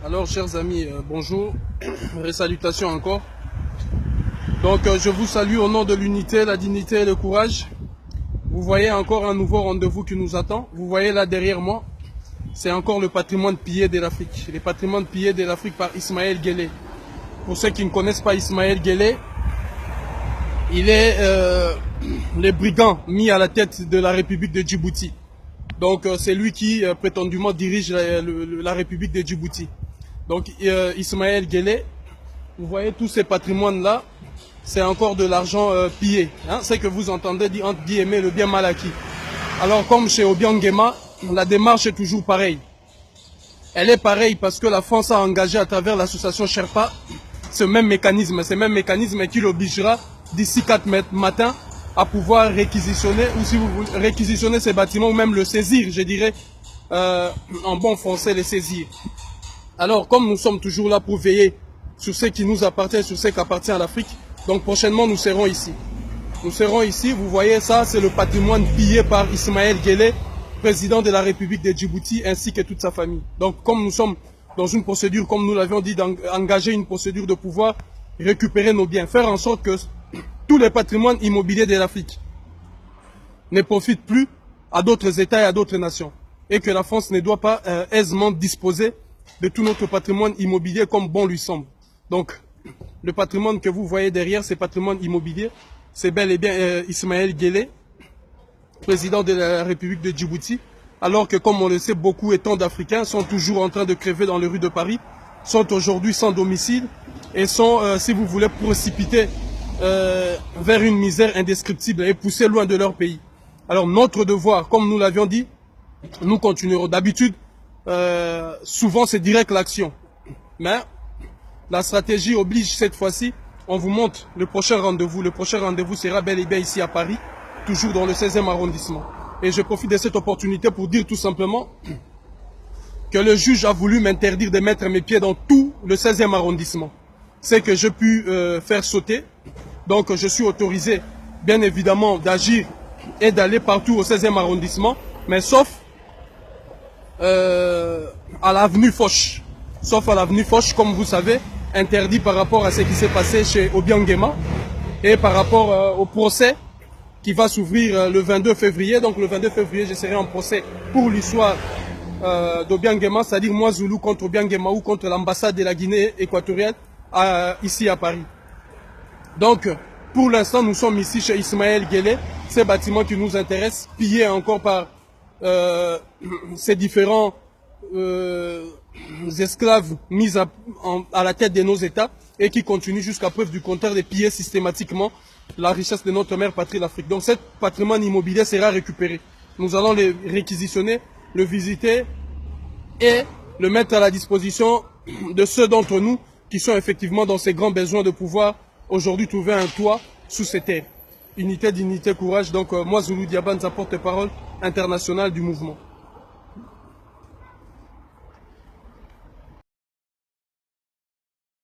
Alors, chers amis, bonjour, salutations encore. Donc, je vous salue au nom de l'unité, la dignité et le courage. Vous voyez encore un nouveau rendez-vous qui nous attend. Vous voyez là derrière moi, c'est encore le patrimoine pillé de l'Afrique. Le patrimoine pillé de l'Afrique par Ismaël Guelleh. Pour ceux qui ne connaissent pas Ismaël Guelleh, il est le brigand mis à la tête de la République de Djibouti. Donc, c'est lui qui prétendument dirige la République de Djibouti. Donc Ismaël Guelleh, vous voyez tous ces patrimoines-là, c'est encore de l'argent pillé. Hein, c'est que vous entendez dire entre guillemets le bien mal acquis. Alors comme chez Obiang Nguema, la démarche est toujours pareille. Elle est pareille parce que la France a engagé à travers l'association Sherpa ce même mécanisme qui l'obligera d'ici 4 matins à pouvoir réquisitionner, ou si vous voulez, réquisitionner ces bâtiments ou même le saisir, je dirais, en bon français, les saisir. Alors, comme nous sommes toujours là pour veiller sur ce qui nous appartient, sur ce qui appartient à l'Afrique, donc prochainement nous serons ici. Nous serons ici, vous voyez ça, c'est le patrimoine pillé par Ismaël Guelleh, président de la République de Djibouti, ainsi que toute sa famille. Donc, comme nous sommes dans une procédure, comme nous l'avions dit, d'engager une procédure de pouvoir récupérer nos biens, faire en sorte que tous les patrimoines immobiliers de l'Afrique ne profitent plus à d'autres États et à d'autres nations. Et que la France ne doit pas aisément disposer de tout notre patrimoine immobilier comme bon lui semble. Donc, le patrimoine que vous voyez derrière, ce patrimoine immobilier, c'est bel et bien Ismaël Guelleh, président de la République de Djibouti, alors que, comme on le sait, beaucoup et tant d'Africains sont toujours en train de crever dans les rues de Paris, sont aujourd'hui sans domicile et sont, si vous voulez, précipités vers une misère indescriptible et poussés loin de leur pays. Alors, notre devoir, comme nous l'avions dit, nous continuerons. D'habitude, souvent c'est direct l'action. Mais la stratégie oblige cette fois-ci. On vous montre le prochain rendez-vous. Le prochain rendez-vous sera bel et bien ici à Paris, toujours dans le 16e arrondissement. Et je profite de cette opportunité pour dire tout simplement que le juge a voulu m'interdire de mettre mes pieds dans tout le 16e arrondissement. C'est que je puis faire sauter. Donc je suis autorisé, bien évidemment, d'agir et d'aller partout au 16e arrondissement, mais sauf à l'avenue Foch. Sauf à l'avenue Foch, comme vous savez, interdit par rapport à ce qui s'est passé chez Obiang Nguema et par rapport au procès qui va s'ouvrir le 22 février. Donc le 22 février, je serai en procès pour l'histoire d'Obiang Nguema, c'est-à-dire moi Zoulou contre Obiang Nguema ou contre l'ambassade de la Guinée équatoriale ici à Paris. Donc, pour l'instant, nous sommes ici chez Ismaël Guelleh, ces bâtiments qui nous intéressent, pillés encore par ces différents esclaves mis à la tête de nos États et qui continuent jusqu'à preuve du contraire de piller systématiquement la richesse de notre mère patrie, l'Afrique. Donc, cet patrimoine immobilier sera récupéré. Nous allons le réquisitionner, le visiter et le mettre à la disposition de ceux d'entre nous qui sont effectivement dans ces grands besoins de pouvoir aujourd'hui trouver un toit sous ces terres. Unité, dignité, courage. Donc moi, Zoulou Diabanza, porte-parole international du mouvement.